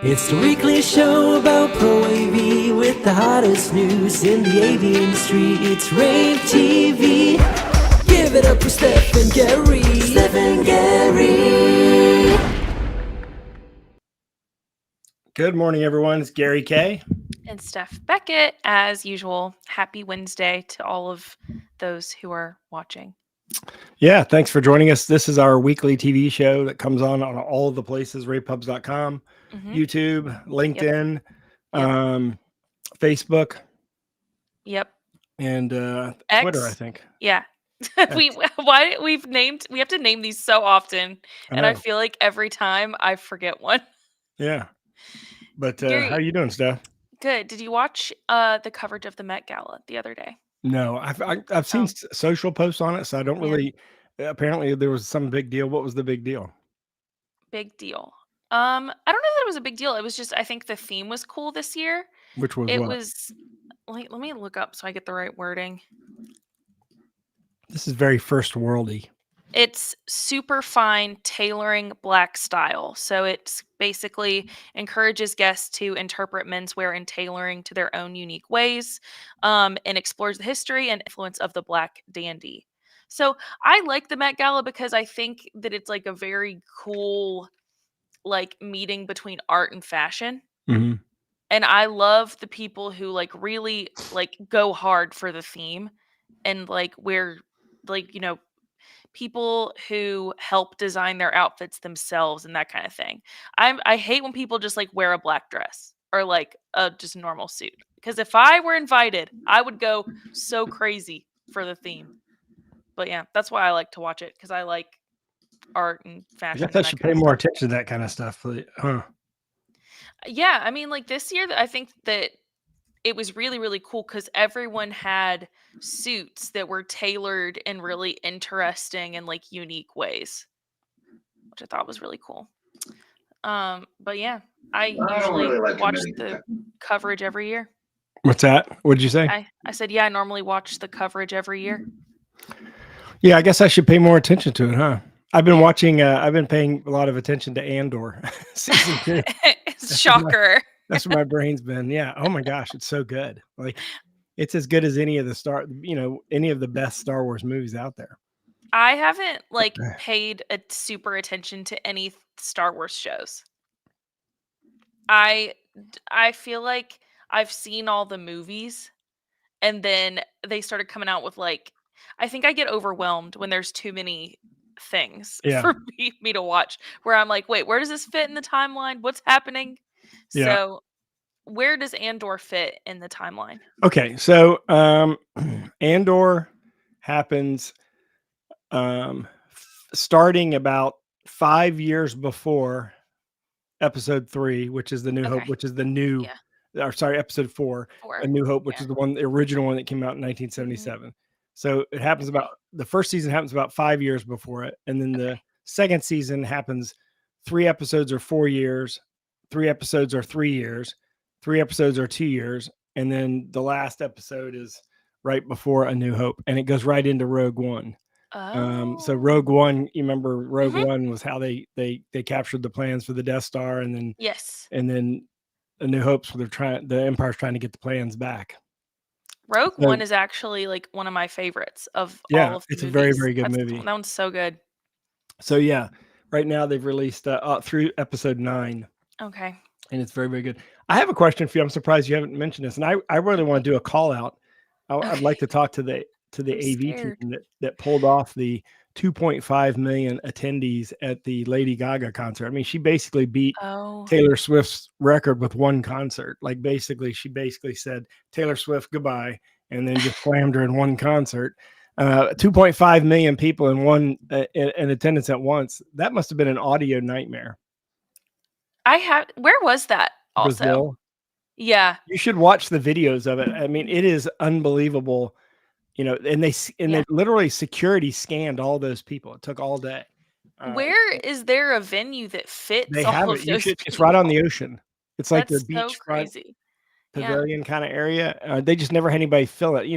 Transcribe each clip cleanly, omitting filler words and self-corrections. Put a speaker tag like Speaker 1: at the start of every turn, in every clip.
Speaker 1: It's the weekly show about rAVe with the hottest news in the AV industry. It's rAVe TV. Give it up for Steph and Gary. Steph and Gary.
Speaker 2: Good morning, everyone. It's Gary K.
Speaker 3: And Steph Beckett, as usual. Happy Wednesday to all of those who are watching.
Speaker 2: Yeah, thanks for joining us. This is our weekly TV show that comes on all of the places, ravepubs.com, YouTube, LinkedIn, Facebook.
Speaker 3: Yep.
Speaker 2: And
Speaker 3: X.
Speaker 2: Twitter, I think.
Speaker 3: Yeah. we have to name these so often, and I feel like every time I forget one.
Speaker 2: Yeah. But
Speaker 3: Gary,
Speaker 2: how are you doing, Steph?
Speaker 3: Good. Did you watch the coverage of the Met Gala the other day?
Speaker 2: No, I've seen social posts on it, so I don't really. Apparently, there was some big deal. What was the big deal?
Speaker 3: Big deal. I don't know that it was a big deal. It was just I think the theme was cool this year.
Speaker 2: Which was
Speaker 3: it
Speaker 2: what?
Speaker 3: was. Let me look up so I get the right wording.
Speaker 2: This is very first worldy.
Speaker 3: It's super fine tailoring Black style. So it basically encourages guests to interpret menswear and tailoring to their own unique ways, and explores the history and influence of the Black dandy. So I like the Met Gala because I think that it's like a very cool like meeting between art and fashion.
Speaker 2: Mm-hmm.
Speaker 3: And I love the people who like really like go hard for the theme and like wear like, people who help design their outfits themselves and that kind of thing. I hate when people just like wear a black dress or like a just normal suit, because if I were invited, I would go so crazy for the theme. But yeah, that's why I like to watch it, because I like art and fashion.
Speaker 2: I guess I should pay more attention to that kind of stuff. Huh?
Speaker 3: Yeah, I mean, like this year, I think that it was really, really cool because everyone had suits that were tailored in really interesting and like unique ways, which I thought was really cool. But yeah, I usually watch the coverage every year.
Speaker 2: What's that? What'd you say?
Speaker 3: I said, yeah, I normally watch the coverage every year.
Speaker 2: Yeah, I guess I should pay more attention to it, huh? I've been watching, I've been paying a lot of attention to Andor season 2.
Speaker 3: Shocker.
Speaker 2: That's where my brain's been. Yeah. Oh my gosh, it's so good. Like, it's as good as any of any of the best Star Wars movies out there.
Speaker 3: I haven't like paid a super attention to any Star Wars shows. I feel like I've seen all the movies, and then they started coming out with like, I think I get overwhelmed when there's too many things for me to watch, where I'm like, wait, where does this fit in the timeline? What's happening?
Speaker 2: Yeah.
Speaker 3: So where does Andor fit in the timeline?
Speaker 2: Okay, so Andor happens starting about 5 years before episode 3, which is the New Hope, which is the new episode 4, A New Hope, which is the original one that came out in 1977. So it happens about, the first season happens about 5 years before it, and then the second season happens 3 episodes or 4 years, 3 episodes or 3 years, 3 episodes or 2 years, and then the last episode is right before A New Hope, and it goes right into Rogue One. So Rogue One, you remember Rogue One was how they captured the plans for the Death Star, and then and then A New Hope's where the Empire's trying to get the plans back.
Speaker 3: Rogue One is actually like one of my favorites of all of the
Speaker 2: it's
Speaker 3: movies.
Speaker 2: A very, very good movie.
Speaker 3: That one's so good.
Speaker 2: So yeah, right now they've released through episode 9.
Speaker 3: Okay.
Speaker 2: And it's very, very good. I have a question for you. I'm surprised you haven't mentioned this, and I really want to do a call out. I'd like to talk to the AV team that pulled off the 2.5 million attendees at the Lady Gaga concert. I mean, she basically beat Taylor Swift's record with one concert. Like she basically said, Taylor Swift, goodbye, and then just slammed her in one concert. 2.5 million people in attendance at once. That must have been an audio nightmare.
Speaker 3: Where was that also?
Speaker 2: Brazil.
Speaker 3: Yeah.
Speaker 2: You should watch the videos of it. I mean, it is unbelievable. And they literally security scanned all those people. It took all day.
Speaker 3: Where is there a venue that fits all of those people?
Speaker 2: It's right on the ocean. It's like
Speaker 3: That's
Speaker 2: the beachfront pavilion kind of area. They just never had anybody fill it.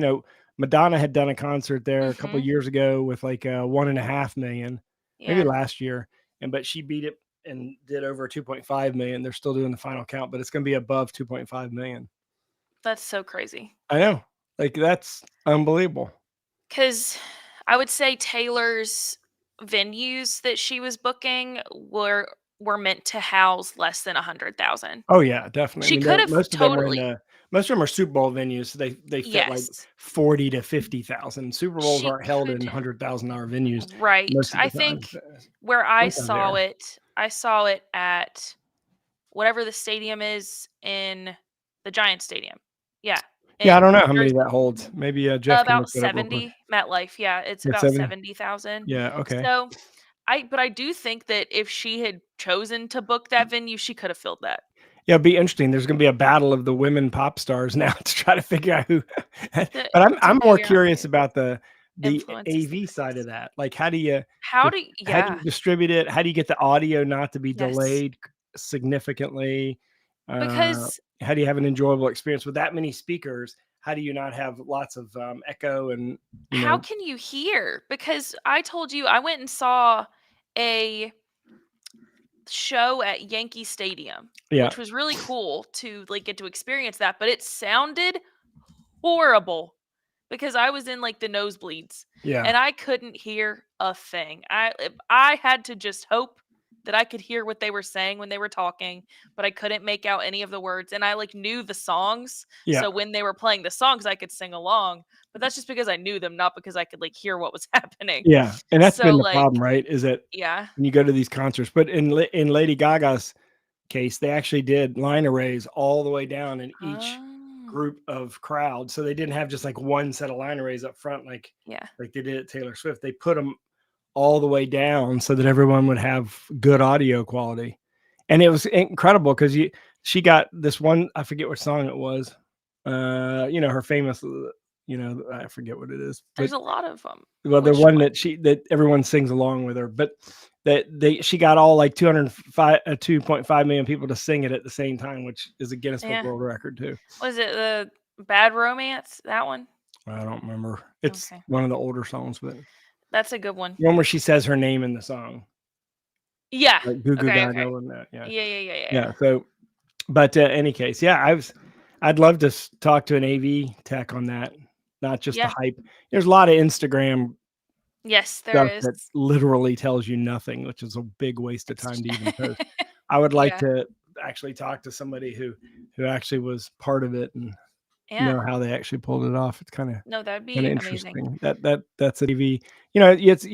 Speaker 2: Madonna had done a concert there a couple of years ago with like 1.5 million, maybe last year, but she beat it and did over 2.5 million. They're still doing the final count, but it's going to be above 2.5 million.
Speaker 3: That's so crazy.
Speaker 2: I know. Like, that's unbelievable.
Speaker 3: Because I would say Taylor's venues that she was booking were meant to house less than 100,000.
Speaker 2: Oh yeah, definitely.
Speaker 3: She
Speaker 2: I
Speaker 3: could
Speaker 2: mean,
Speaker 3: have
Speaker 2: most of them are in
Speaker 3: totally.
Speaker 2: most of them are Super Bowl venues. So they fit like
Speaker 3: Yes.
Speaker 2: 40 to 50,000. Super Bowls
Speaker 3: She
Speaker 2: aren't held in
Speaker 3: could.
Speaker 2: $100,000 venues
Speaker 3: Right.
Speaker 2: most of
Speaker 3: I
Speaker 2: the time.
Speaker 3: think where I
Speaker 2: Sometimes they
Speaker 3: saw
Speaker 2: are.
Speaker 3: it at whatever the stadium is in the Giant Stadium. Yeah.
Speaker 2: Yeah, I don't
Speaker 3: In
Speaker 2: know how many
Speaker 3: Jersey.
Speaker 2: that holds. Maybe Jeff can look
Speaker 3: About
Speaker 2: that up real quick.
Speaker 3: 70 MetLife. Yeah, it's
Speaker 2: It's
Speaker 3: about
Speaker 2: 70.
Speaker 3: 70,000.
Speaker 2: Yeah. Okay.
Speaker 3: So but I do think that if she had chosen to book that venue, she could have filled that.
Speaker 2: Yeah, it'd be interesting. There's going to be a battle of the women pop stars now to try to figure out who. But
Speaker 3: To
Speaker 2: I'm more
Speaker 3: figure out
Speaker 2: curious
Speaker 3: who
Speaker 2: about the
Speaker 3: influences the
Speaker 2: AV side of
Speaker 3: biggest.
Speaker 2: that. Like, how do you
Speaker 3: Yeah.
Speaker 2: distribute it? How do you get the audio not to be
Speaker 3: Yes.
Speaker 2: delayed significantly?
Speaker 3: Because
Speaker 2: How do you have an enjoyable experience with that many speakers? How do you not have lots of echo and
Speaker 3: how can you hear? Because I told you I went and saw a show at Yankee Stadium,
Speaker 2: yeah,
Speaker 3: which was really cool to like get to experience that, but it sounded horrible because I was in like the nosebleeds
Speaker 2: yeah,
Speaker 3: and I couldn't hear a thing. I had to just hope that I could hear what they were saying when they were talking, but I couldn't make out any of the words and I like knew the songs.
Speaker 2: yeah,
Speaker 3: So when they were playing the songs I could sing along, but that's just because I knew them, not because I could like hear what was happening.
Speaker 2: yeah. And that's
Speaker 3: So
Speaker 2: been the
Speaker 3: like
Speaker 2: problem, right? Is that
Speaker 3: yeah.
Speaker 2: when you go to these concerts, but in Lady Gaga's case, they actually did line arrays all the way down in each
Speaker 3: Oh.
Speaker 2: group of crowd. So they didn't have just like one set of line arrays up front,
Speaker 3: Yeah.
Speaker 2: like they did at Taylor Swift. They put them all the way down so that everyone would have good audio quality. And it was incredible because she got this one, I forget what song it was. Her famous, I forget what it is, but
Speaker 3: There's a lot of them.
Speaker 2: well, the
Speaker 3: Which
Speaker 2: one
Speaker 3: one?
Speaker 2: that everyone sings along with her, but she got all like 2.5 million people to sing it at the same time, which is a Guinness Book
Speaker 3: Yeah.
Speaker 2: World Record too.
Speaker 3: Was it the Bad Romance? That one?
Speaker 2: I don't remember. It's
Speaker 3: Okay.
Speaker 2: one of the older songs, but
Speaker 3: That's a good one.
Speaker 2: one where she says her name in the song,
Speaker 3: Yeah.
Speaker 2: like Goo Goo
Speaker 3: Okay,
Speaker 2: Gaga
Speaker 3: okay.
Speaker 2: and that. Yeah,
Speaker 3: Yeah.
Speaker 2: So, but any case, yeah, I'd love to talk to an AV tech on that, not just the
Speaker 3: Yeah.
Speaker 2: hype. There's a lot of Instagram
Speaker 3: Yes, there
Speaker 2: stuff
Speaker 3: is.
Speaker 2: that literally tells you nothing, which is a big waste of time to even post. I would like
Speaker 3: Yeah.
Speaker 2: to actually talk to somebody who actually was part of it and
Speaker 3: Yeah.
Speaker 2: know how they actually pulled it off. It's kind of
Speaker 3: No, that'd be amazing.
Speaker 2: interesting. That's AV. You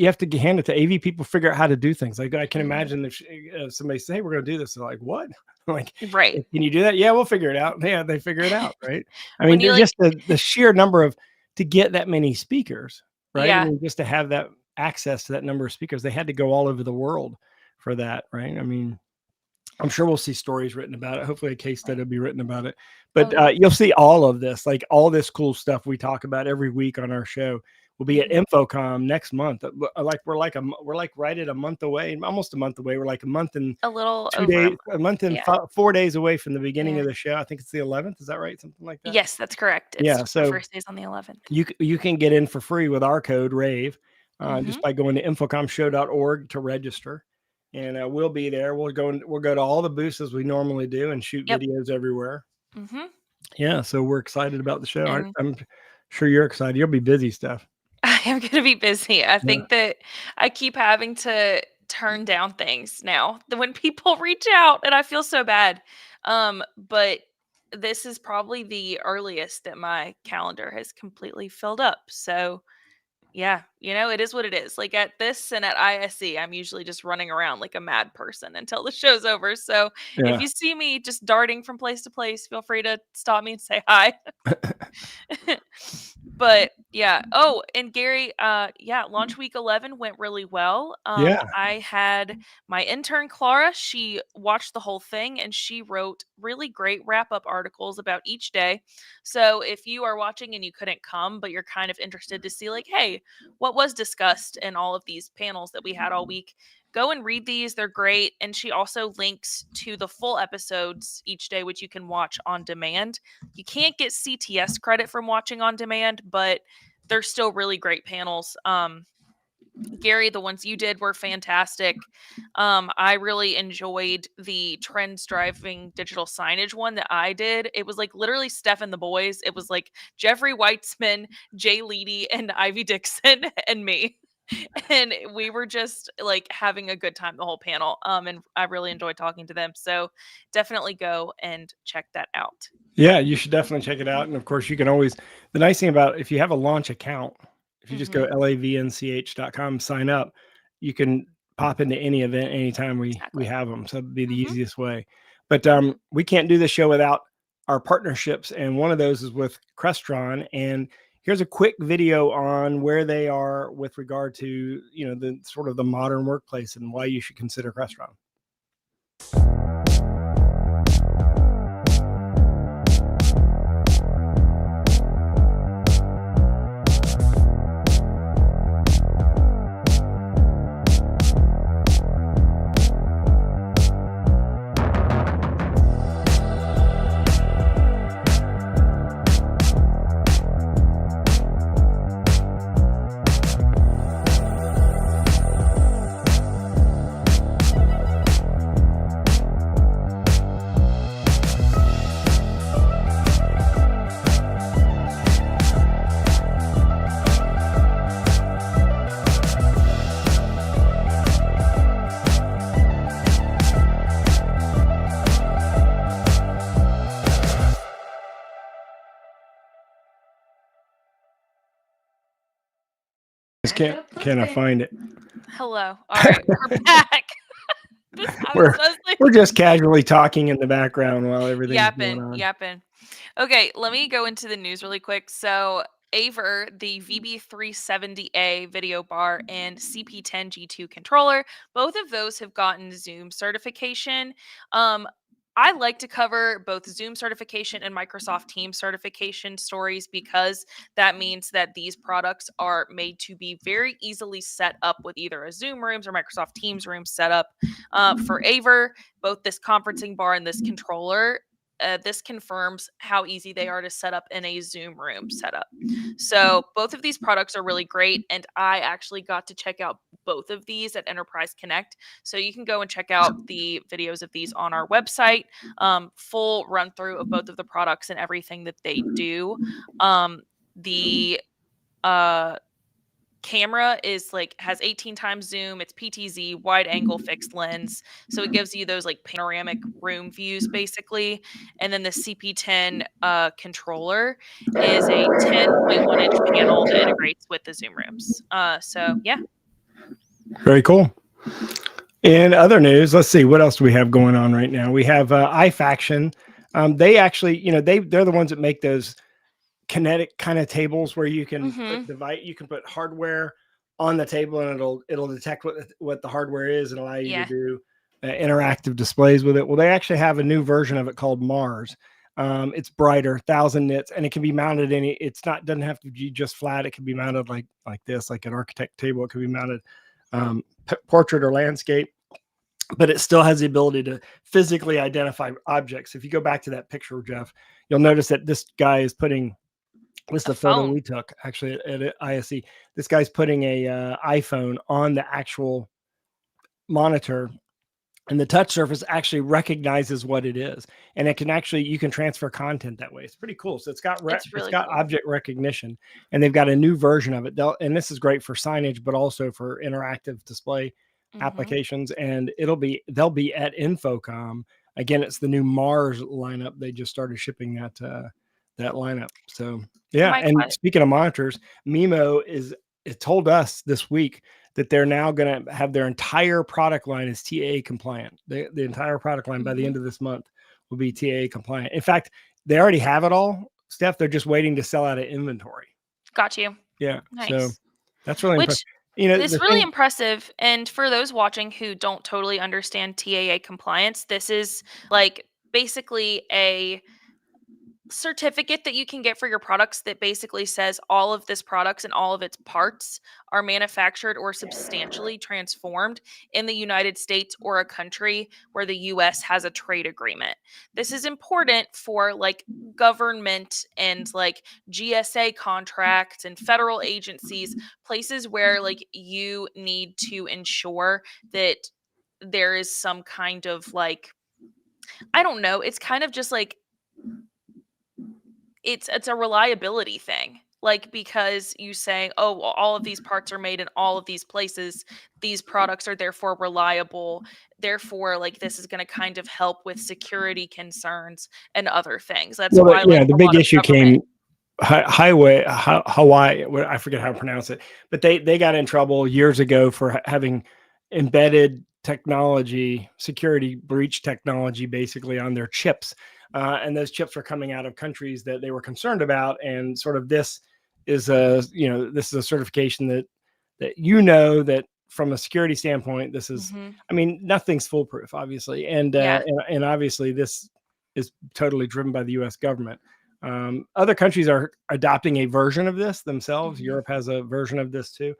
Speaker 2: have to hand it to AV people figure out how to do things. Like I can
Speaker 3: Mhm.
Speaker 2: imagine if somebody say, "Hey, we're going to do this," they're like, "What?" Like,
Speaker 3: Right.
Speaker 2: can you do that? Yeah, we'll figure it out. Yeah, they figure it out, right? I
Speaker 3: When
Speaker 2: mean,
Speaker 3: you like
Speaker 2: just the sheer number of to get that many speakers, right? I
Speaker 3: yeah.
Speaker 2: mean, just to have that access to that number of speakers, they had to go all over the world for that, right? I mean, I'm sure we'll see stories written about it. Hopefully, a case study will be written about it. But
Speaker 3: Oh, yeah.
Speaker 2: you'll see all of this, like all this cool stuff we talk about every week on our show, will be at
Speaker 3: Mhm.
Speaker 2: InfoComm next month. Like we're like right at a month away, almost a month away. We're like a month and
Speaker 3: A little
Speaker 2: 2
Speaker 3: over
Speaker 2: days, a month and
Speaker 3: yeah.
Speaker 2: 4 days away from the beginning
Speaker 3: Yeah.
Speaker 2: of the show. I think it's the 11th. Is that right? Something like that.
Speaker 3: Yes, that's correct.
Speaker 2: Yeah.
Speaker 3: It's the
Speaker 2: So
Speaker 3: first day's on the 11th.
Speaker 2: you can get in for free with our code rAVe, just
Speaker 3: Mhm.
Speaker 2: by going to infocomshow.org to register. And we'll be there. We'll go to all the booths as we normally do and shoot
Speaker 3: Yep.
Speaker 2: videos everywhere.
Speaker 3: Mhm.
Speaker 2: Yeah, so we're excited about the show.
Speaker 3: And
Speaker 2: I'm sure you're excited. You'll be busy, Steph.
Speaker 3: I am gonna be busy. I
Speaker 2: Yeah.
Speaker 3: think that I keep having to turn down things now when people reach out, and I feel so bad. But this is probably the earliest that my calendar has completely filled up. So yeah, it is what it is. Like at this and at ISE, I'm usually just running around like a mad person until the show's over. So if
Speaker 2: Yeah.
Speaker 3: you see me just darting from place to place, feel free to stop me and say hi. But yeah. Oh, and Gary, yeah, launch week 11 went really well.
Speaker 2: Yeah.
Speaker 3: I had my intern Clara, she watched the whole thing and she wrote really great wrap-up articles about each day. So if you are watching and you couldn't come, but you're kind of interested to see like, hey, what was discussed in all of these panels that we had all week, go and read these. They're great. And she also links to the full episodes each day, which you can watch on demand. You can't get CTS credit from watching on demand, but they're still really great panels. Gary, the ones you did were fantastic. I really enjoyed the trends driving digital signage one that I did. It was like literally Steph and the boys. It was like Jeffrey Weitzman, Jay Leedy, and Ivy Dixon and me. And we were just like having a good time the whole panel. And I really enjoyed talking to them. So definitely go and check that out.
Speaker 2: Yeah, you should definitely check it out. And of course, you can always, the nice thing about if you have a launch account, if you just go lavnch.com, sign up, you can pop into any event anytime we have them. So it'd be the easiest way. But we can't do the show without our partnerships. And one of those is with Crestron. And here's a quick video on where they are with regard to, the sort of the modern workplace and why you should consider Crestron. Can I find it?
Speaker 3: Hello. All right, we're back.
Speaker 2: We're just casually talking in the background while everything's going on.
Speaker 3: Yapping. Okay, let me go into the news really quick. So Aver, the VB370A video bar and CP10G2 controller, both of those have gotten Zoom certification. I like to cover both Zoom certification and Microsoft Teams certification stories because that means that these products are made to be very easily set up with either a Zoom Rooms or Microsoft Teams Rooms set up. For Aver, both this conferencing bar and this controller, this confirms how easy they are to set up in a Zoom room setup. So both of these products are really great, and I actually got to check out both of these at Enterprise Connect. So you can go and check out the videos of these on our website. Full run through of both of the products and everything that they do. The camera is has 18 times zoom. It's PTZ, wide angle fixed lens, so it gives you those panoramic room views basically. And then the CP10 controller is a 10.1 inch panel that integrates with the Zoom Rooms. So yeah,
Speaker 2: very cool. In other news, let's see what else do we have going on right now. We have iFaction. They actually, they're the ones that make those kinetic kind of tables where you can put you can put hardware on the table and it'll detect what the hardware is and allow you to do interactive displays with it. Well, they actually have a new version of it called Mars. It's brighter, 1,000 nits, and it can be mounted doesn't have to be just flat. It can be mounted like this, like an architect table. It can be mounted portrait or landscape, but it still has the ability to physically identify objects. If you go back to that picture, Jeff, you'll notice that this guy is putting, this is the photo we took actually at ISE. This guy's putting a iPhone on the actual monitor, and the touch surface actually recognizes what it is, and it can you can transfer content that way. It's pretty cool. So it's got cool. Object recognition, and they've got a new version of it. And this is great for signage, but also for interactive display applications. And they'll be at Infocom. Again, it's the new Mars lineup. They just started shipping that lineup. So yeah. And speaking of monitors, Mimo it told us this week that they're now going to have their entire product line is TAA compliant. The entire product line by the end of this month will be TAA compliant. In fact, they already have it all, Steph. They're just waiting to sell out of inventory.
Speaker 3: Got you.
Speaker 2: Yeah.
Speaker 3: Nice.
Speaker 2: So that's really impressive.
Speaker 3: It's really impressive. And for those watching who don't totally understand TAA compliance, this is basically certificate that you can get for your products that basically says all of this products and all of its parts are manufactured or substantially transformed in the United States or a country where the US has a trade agreement. This is important for like government and like GSA contracts and federal agencies, places where like you need to ensure that there is some kind of like, I don't know, it's kind of just like it's a reliability thing. Like, because you say, "Oh, well, all of these parts are made in all of these places. These products are therefore reliable. Therefore, like this is going to kind of help with security concerns and other things." That's
Speaker 2: Well,
Speaker 3: why like
Speaker 2: the
Speaker 3: a
Speaker 2: big
Speaker 3: lot of
Speaker 2: issue
Speaker 3: government.
Speaker 2: came Hawaii. I forget how to pronounce it, but they got in trouble years ago for having embedded technology, security breach technology, basically on their chips. And those chips were coming out of countries that they were concerned about. And sort of this is this is a certification that that from a security standpoint, this is, I mean, nothing's foolproof, obviously.
Speaker 3: Yeah.
Speaker 2: And obviously this is totally driven by the US government. Other countries are adopting a version of this themselves. Europe has a version of this too.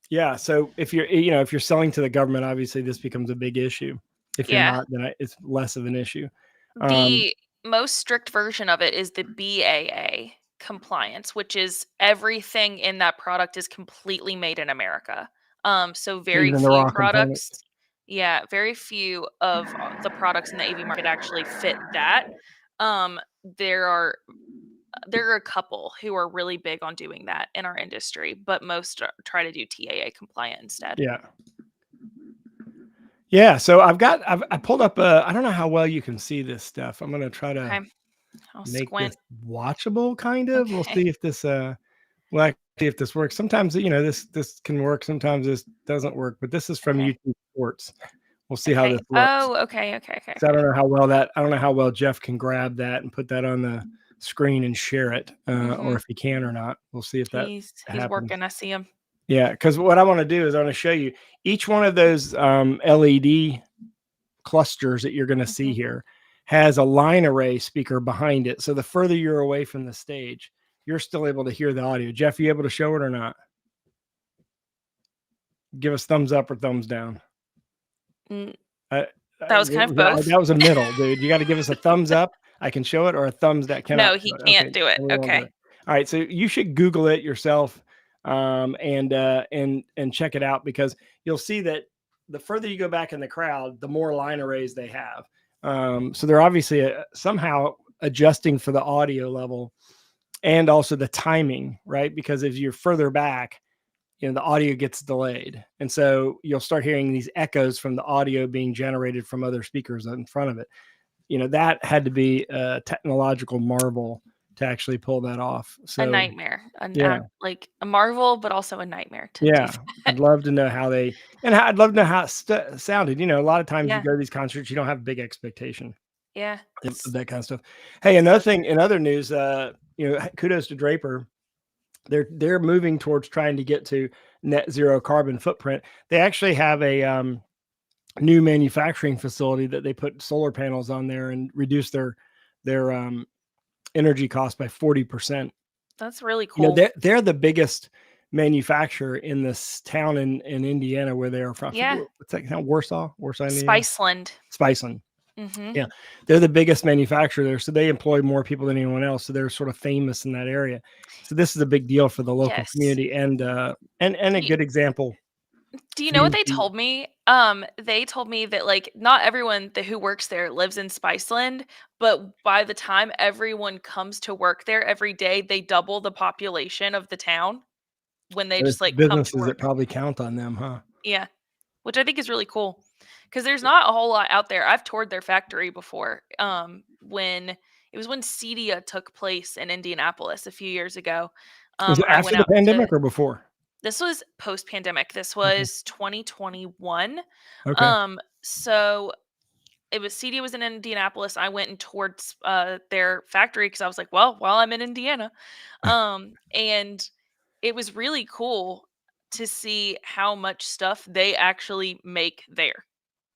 Speaker 2: Yeah. So if you're selling to the government, obviously this becomes a big issue. If you're
Speaker 3: Yeah.
Speaker 2: not, then it's less of an issue.
Speaker 3: The most strict version of it is the BAA compliance, which is everything in that product is completely made in America. So very
Speaker 2: Even the
Speaker 3: few
Speaker 2: raw components.
Speaker 3: products, yeah, very few of the products in the AV market actually fit that. Um, there are a couple who are really big on doing that in our industry, but most try to do TAA compliant instead.
Speaker 2: Yeah. Yeah. So I pulled up I don't know how well you can see this stuff. I'm gonna try to
Speaker 3: Okay, I'll
Speaker 2: make
Speaker 3: squint.
Speaker 2: this watchable, kind of. We'll
Speaker 3: Okay.
Speaker 2: see if this see if this works. Sometimes this can work, sometimes this doesn't work, but this is from
Speaker 3: Okay.
Speaker 2: YouTube Sports. We'll see how
Speaker 3: Okay.
Speaker 2: this looks.
Speaker 3: Oh, okay.
Speaker 2: So I don't know how well Jeff can grab that and put that on the screen and share it, or if he can or not. We'll see if that
Speaker 3: He's
Speaker 2: happens.
Speaker 3: working. I see him.
Speaker 2: Yeah, because what I want to do is I want to show you each one of those LED clusters that you're going to see here has a line array speaker behind it. So the further you're away from the stage, you're still able to hear the audio. Jeff, you able to show it or not? Give us thumbs up or thumbs down.
Speaker 3: That was kind of both.
Speaker 2: That was a middle, dude. You got to give us a thumbs up. I can show it, or a thumbs that cannot.
Speaker 3: No, he can't do it. Okay.
Speaker 2: All right, so you should Google it yourself, and check it out, because you'll see that the further you go back in the crowd, the more line arrays they have. So they're obviously somehow adjusting for the audio level and also the timing, right? Because if you're further back, the audio gets delayed. And so you'll start hearing these echoes from the audio being generated from other speakers in front of it. That had to be a technological marvel to actually pull that off. So
Speaker 3: a nightmare.
Speaker 2: Yeah.
Speaker 3: Like a marvel, but also a nightmare to do
Speaker 2: Yeah.
Speaker 3: that.
Speaker 2: I'd love to know how I'd love to know how it sounded. A lot of times you
Speaker 3: Yeah.
Speaker 2: go to these concerts, you don't have big expectation.
Speaker 3: Yeah.
Speaker 2: Of that kind of stuff. Hey, another thing, in other news, kudos to Draper. They're moving towards trying to get to net zero carbon footprint. They actually have a new manufacturing facility that they put solar panels on there and reduce their energy cost by 40%.
Speaker 3: That's really cool.
Speaker 2: They're the biggest manufacturer in this town in Indiana where they are from.
Speaker 3: Yeah.
Speaker 2: What's that town? Warsaw,
Speaker 3: Indiana?
Speaker 2: Spiceland. Yeah, they're the biggest manufacturer there, so they employ more people than anyone else. So they're sort of famous in that area. So this is a big deal for the local community, and a good example.
Speaker 3: Do you know what they told me? They told me that like not everyone who works there lives in Spiceland, but by the time everyone comes to work there every day, they double the population of the town when they just like
Speaker 2: businesses
Speaker 3: come to work.
Speaker 2: That probably count on them, huh?
Speaker 3: Yeah, which I think is really cool, because there's not a whole lot out there. I've toured their factory before. When it was when CEDIA took place in Indianapolis a few years ago.
Speaker 2: Was it after the pandemic or before?
Speaker 3: This was post-pandemic. This was 2021.
Speaker 2: Okay.
Speaker 3: So it was CEDIA was in Indianapolis. I went and toured their factory because I was like, well, while I'm in Indiana, and it was really cool to see how much stuff they actually make there.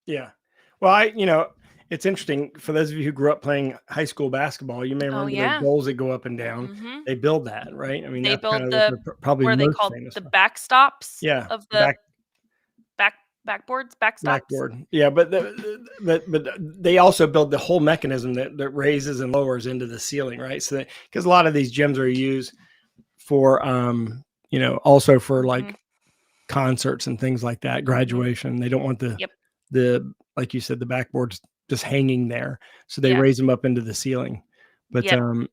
Speaker 2: Yeah. Well, It's interesting for those of you who grew up playing high school basketball. You may remember those goals that go up and down. They build that, right? I mean,
Speaker 3: They
Speaker 2: that's kind
Speaker 3: build
Speaker 2: of what
Speaker 3: the
Speaker 2: they're probably
Speaker 3: what are they
Speaker 2: most
Speaker 3: called?
Speaker 2: famous
Speaker 3: The
Speaker 2: for.
Speaker 3: backstops
Speaker 2: Yeah,
Speaker 3: of the backstops.
Speaker 2: backboard. Yeah, but but they also build the whole mechanism that raises and lowers into the ceiling, right? So that because a lot of these gyms are used for also for like concerts and things like that, graduation. They don't want the like you said, the backboards just hanging there, so they raise them up into the ceiling. But all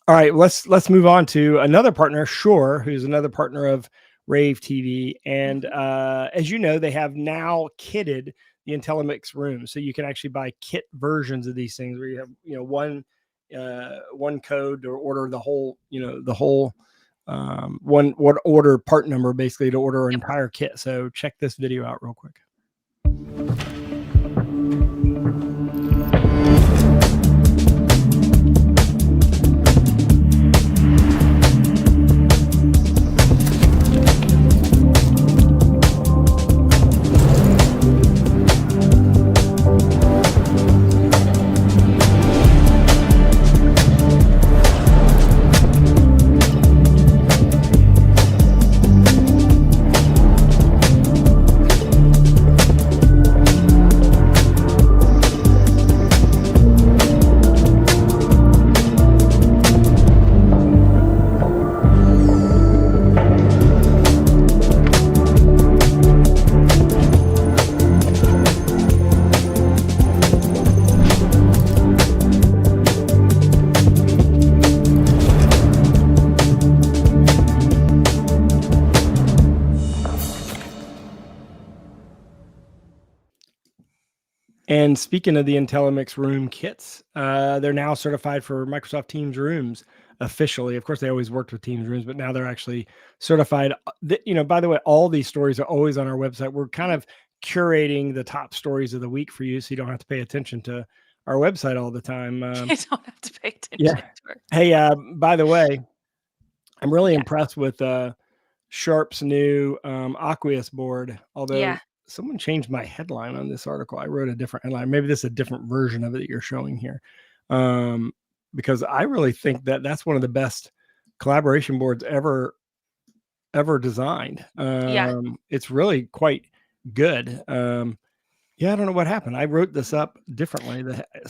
Speaker 2: right, let's move on to another partner, Shure, who's another partner of rAVe TV, and as you know, they have now kitted the IntelliMix room, so you can actually buy kit versions of these things where you have one code to order the whole one order part number basically to order an entire kit. So check this video out real quick. And speaking of the IntelliMix room kits, they're now certified for Microsoft Teams rooms officially. Of course, they always worked with Teams rooms, but now they're actually certified. By the way, all these stories are always on our website. We're kind of curating the top stories of the week for you, so you don't have to pay attention to our website all the time.
Speaker 3: You don't have to pay attention to it.
Speaker 2: Hey, by the way, I'm really impressed with Sharp's new Aqueous board, although someone changed my headline on this article. I wrote a different headline. Maybe this is a different version of it that you're showing here. Because I really think that that's one of the best collaboration boards ever designed. It's really quite good. I don't know what happened. I wrote this up differently.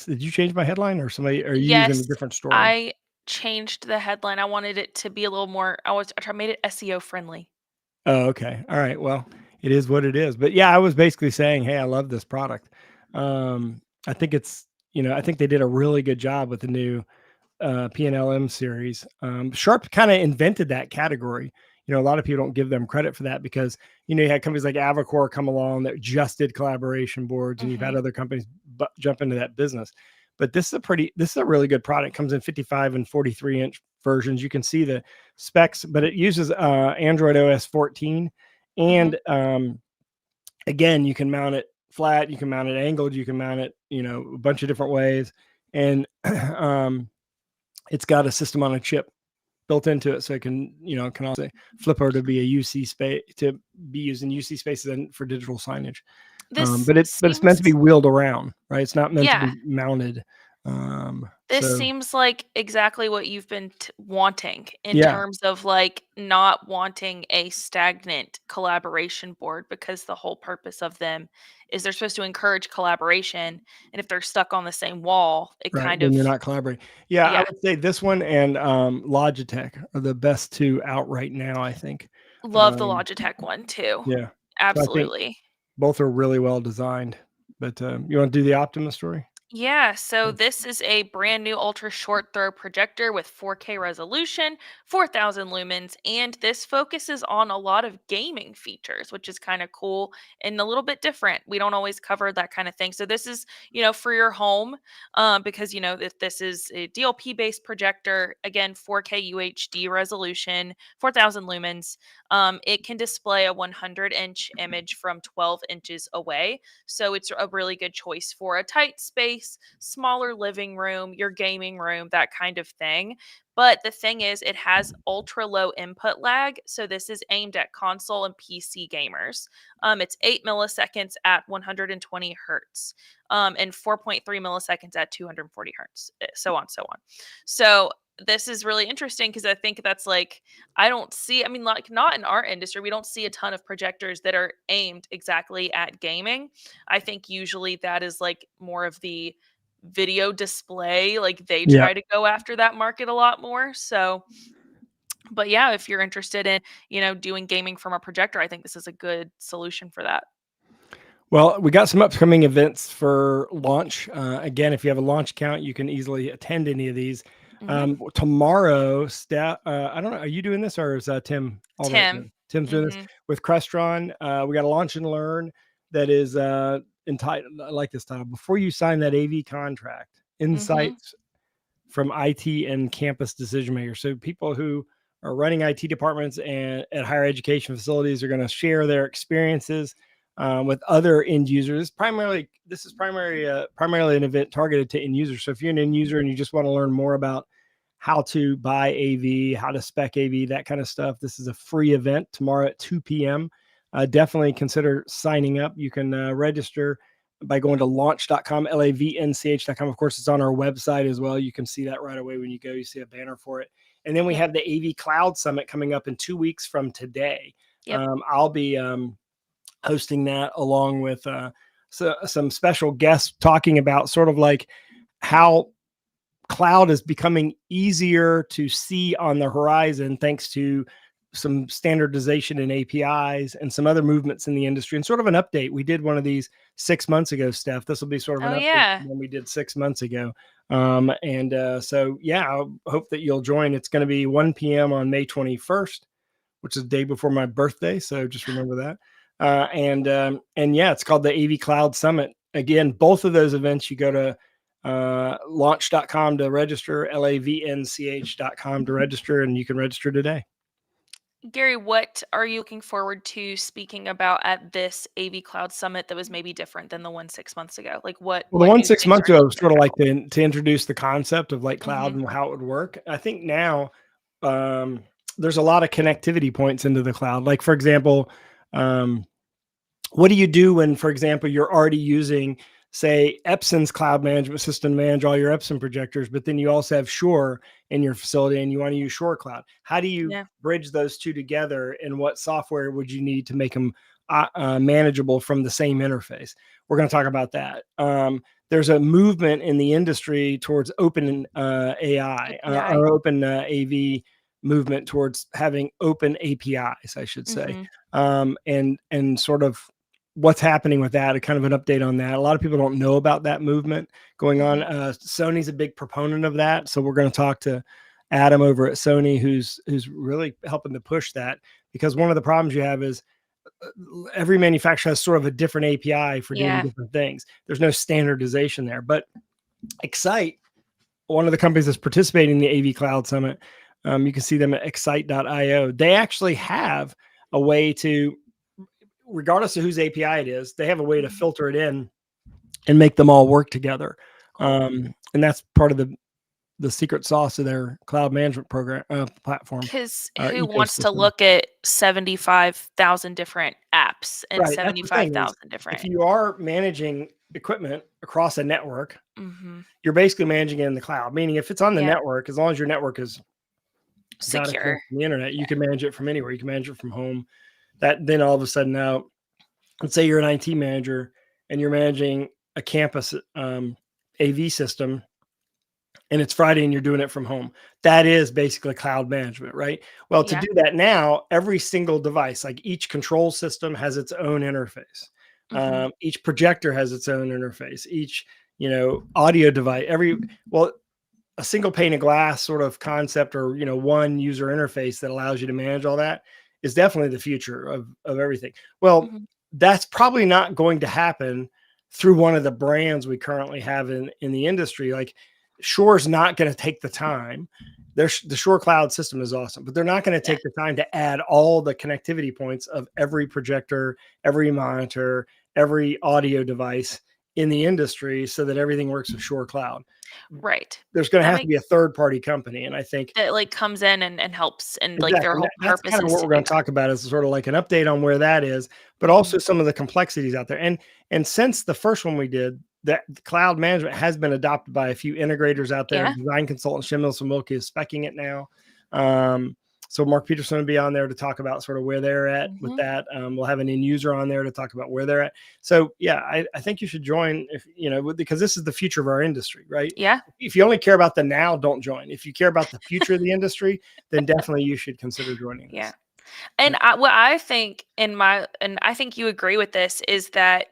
Speaker 2: Did you change my headline or somebody, are you using a different story?
Speaker 3: I changed the headline. I wanted it to be a little more, I made it SEO friendly.
Speaker 2: Oh, okay. All right. Well, it is what it is. But yeah, I was basically saying, hey, I love this product. I think I think they did a really good job with the new PNLM series. Sharp kind of invented that category. A lot of people don't give them credit for that because, you had companies like Avocor come along that just did collaboration boards, and you've had other companies jump into that business. But this is a really good product. It comes in 55 and 43-inch versions. You can see the specs, but it uses Android OS 14. And again, you can mount it flat, you can mount it angled, you can mount it, a bunch of different ways. And it's got a system on a chip built into it, so it can also flip over to be a UC space, to be used in UC spaces and for digital signage. But it's meant to be wheeled around, right? It's not meant to be mounted.
Speaker 3: This seems like exactly what you've been wanting in terms of like not wanting a stagnant collaboration board, because the whole purpose of them is they're supposed to encourage collaboration, and if they're stuck on the same wall,
Speaker 2: then you're not collaborating. I would say this one and Logitech are the best two out right now, I think.
Speaker 3: Love the Logitech one too.
Speaker 2: Yeah,
Speaker 3: absolutely.
Speaker 2: So both are really well designed. But you want to do the Optima story?
Speaker 3: Yeah, so this is a brand new ultra short throw projector with 4K resolution, 4,000 lumens, and this focuses on a lot of gaming features, which is kind of cool and a little bit different. We don't always cover that kind of thing. So this is, for your home, because, if this is a DLP-based projector, again, 4K UHD resolution, 4,000 lumens, it can display a 100-inch image from 12 inches away. So it's a really good choice for a tight space, space, smaller living room, your gaming room, that kind of thing. But the thing is, it has ultra low input lag. So this is aimed at console and PC gamers. It's 8 milliseconds at 120 hertz, and 4.3 milliseconds at 240 hertz, so on, so on. So this is really interesting because I think that's like, I don't see, I mean, like, not in our industry, we don't see a ton of projectors that are aimed exactly at gaming. I think usually that is like more of the video display, like they
Speaker 2: Yeah.
Speaker 3: try to go after that market a lot more. So, but yeah, if you're interested in, doing gaming from a projector, I think this is a good solution for that.
Speaker 2: Well, we got some upcoming events for launch. Again, if you have a launch account, you can easily attend any of these. Tomorrow, I don't know, are you doing this or is Tim Albright
Speaker 3: Tim.
Speaker 2: doing? Tim's doing this with Crestron. We got a launch and learn that is entitled, I like this title, Before You Sign That AV Contract, Insights from IT and Campus Decision Makers. So people who are running IT departments and at higher education facilities are going to share their experiences with other end users. This is primarily an event targeted to end users. So if you're an end user and you just want to learn more about how to buy AV, how to spec AV, that kind of stuff, this is a free event tomorrow at 2 p.m. Definitely consider signing up. You can register by going to launch.com, lavnch.com. Of course, it's on our website as well. You can see that right away when you go. You see a banner for it. And then we have the AV Cloud Summit coming up in 2 weeks from today. I'll be hosting that along with some special guests talking about sort of like how cloud is becoming easier to see on the horizon thanks to some standardization in APIs and some other movements in the industry, and sort of an update. We did one of these 6 months ago, Steph. This will be sort of an update when we did 6 months ago. So yeah, I hope that you'll join. It's going to be 1 p.m. on May 21st, which is the day before my birthday. So just remember that. And yeah, it's called the AV Cloud Summit. Again, both of those events, you go to launch.com to register, lavnch.com to register, and you can register today.
Speaker 3: Gary, what are you looking forward to speaking about at this AV Cloud Summit that was maybe different than the one 6 months ago? Like what?
Speaker 2: Well, the one 6 months ago was sort of like to introduce the concept of like cloud and how it would work. I think now there's a lot of connectivity points into the cloud. Like, for example, what do you do when, for example, you're already using, say, Epson's cloud management system to manage all your Epson projectors, but then you also have Shure in your facility and you want to use Shure Cloud? How do you bridge those two together, and what software would you need to make them manageable from the same interface? We're going to talk about that. There's a movement in the industry towards open AI or open AV movement towards having open APIs, I should say, and sort of what's happening with that, a kind of an update on that. A lot of people don't know about that movement going on. Sony's a big proponent of that. So we're going to talk to Adam over at Sony, who's really helping to push that, because one of the problems you have is every manufacturer has sort of a different API for doing different things. There's no standardization there. But Excite, one of the companies that's participating in the AV Cloud Summit, you can see them at excite.io. They actually have a way to, regardless of whose API it is, they have a way to filter it in and make them all work together. And that's part of the secret sauce of their cloud management program platform.
Speaker 3: Because who wants to look at 75,000 different apps and 75,000 different?
Speaker 2: If you are managing equipment across a network, you're basically managing it in the cloud. Meaning, if it's on the network, as long as your network is
Speaker 3: secure
Speaker 2: from the internet, you can manage it from anywhere. You can manage it from home. That then all of a sudden now, let's say you're an IT manager and you're managing a campus AV system, and it's Friday and you're doing it from home. That is basically cloud management, right? Well, to do that now, every single device, like each control system has its own interface. Each projector has its own interface. Each, audio device, a single pane of glass sort of concept, or, one user interface that allows you to manage all that is definitely the future of everything. Well, that's probably not going to happen through one of the brands we currently have in the industry. Like, Shure's not going to take the time. The Shure Cloud system is awesome, but they're not going to take the time to add all the connectivity points of every projector, every monitor, every audio device in the industry so that everything works with Shore Cloud.
Speaker 3: Right.
Speaker 2: There's going to have to be a third-party company, and I think
Speaker 3: that like comes in and helps, and
Speaker 2: exactly.
Speaker 3: like their whole
Speaker 2: That's
Speaker 3: purpose
Speaker 2: kind of
Speaker 3: is
Speaker 2: what
Speaker 3: to
Speaker 2: we're going
Speaker 3: do
Speaker 2: to talk about, is sort of like an update on where that is, but also some of the complexities out there. And since the first one we did, that cloud management has been adopted by a few integrators out there. Design consultant Shimills and Wilkie is speccing it now. So Mark Peterson will be on there to talk about sort of where they're at with that. We'll have an end user on there to talk about where they're at. So yeah, I think you should join, if you know, because this is the future of our industry, right?
Speaker 3: Yeah.
Speaker 2: If you only care about the now, don't join. If you care about the future of the industry, then definitely you should consider joining this.
Speaker 3: Yeah. And what I think and I think you agree with this, is that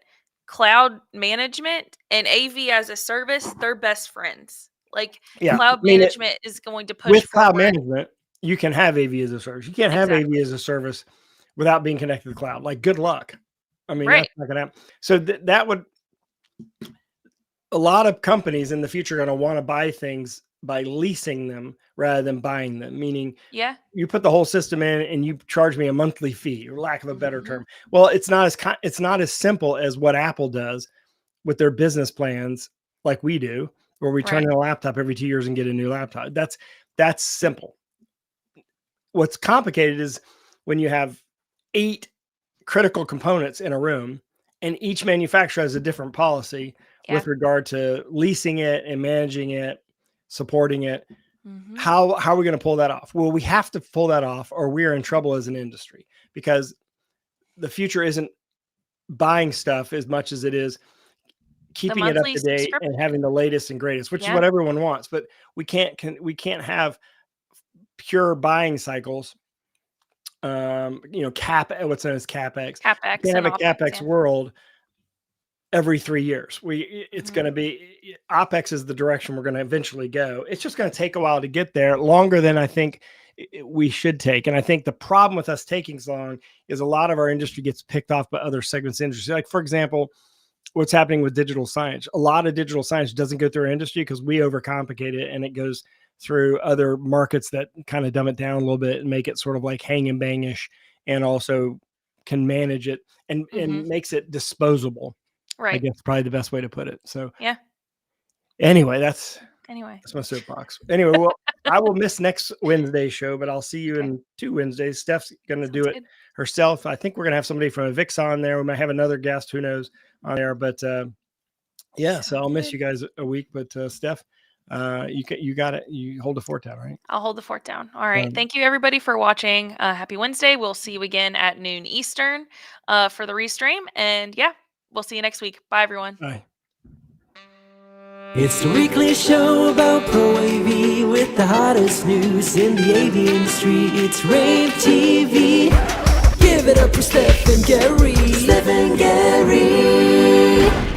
Speaker 3: cloud management and AV as a service, they're best friends. Like cloud management is going to push
Speaker 2: with
Speaker 3: forward.
Speaker 2: Cloud management. You can have AV as a service. You can't have AV as a service without being connected to the cloud. Like, good luck. I mean, that's not going to happen. So that would, a lot of companies in the future are going to want to buy things by leasing them rather than buying them. Meaning, you put the whole system in and you charge me a monthly fee, or lack of a better term. Well, it's not as simple as what Apple does with their business plans, like we do, where we turn in a laptop every 2 years and get a new laptop. That's simple. What's complicated is when you have 8 critical components in a room, and each manufacturer has a different policy with regard to leasing it and managing it, supporting it. How are we going to pull that off? Well, we have to pull that off, or we're in trouble as an industry, because the future isn't buying stuff as much as it is keeping it up to date and having the latest and greatest, which is what everyone wants. But we can't have pure buying cycles. What's known as CapEx. You can't have a CapEx world every 3 years. It's going to be, OpEx is the direction we're going to eventually go. It's just going to take a while to get there, longer than I think we should take. And I think the problem with us taking so long is a lot of our industry gets picked off by other segments of industry. Like, for example, what's happening with digital signage. A lot of digital signage doesn't go through our industry because we overcomplicate it, and it goes through other markets that kind of dumb it down a little bit and make it sort of like hang and bangish, and also can manage it and makes it disposable. I guess probably the best way to put it. So anyway, that's my soapbox. Anyway, well, I will miss next Wednesday's show, but I'll see you in 2 Wednesdays. Steph's going to do it herself. I think we're going to have somebody from Avix on there. We might have another guest, who knows, on there, but so I'll miss you guys a week. But Steph, you got it. You hold the fort down, right?
Speaker 3: I'll hold the fort down. All right. Thank you, everybody, for watching. Happy Wednesday. We'll see you again at noon Eastern for the restream. And we'll see you next week. Bye, everyone.
Speaker 2: Bye.
Speaker 1: It's the weekly show about Pro AV with the hottest news in the AV industry. It's rAVe TV. Give it up for Steph and Gary. Steph and Gary.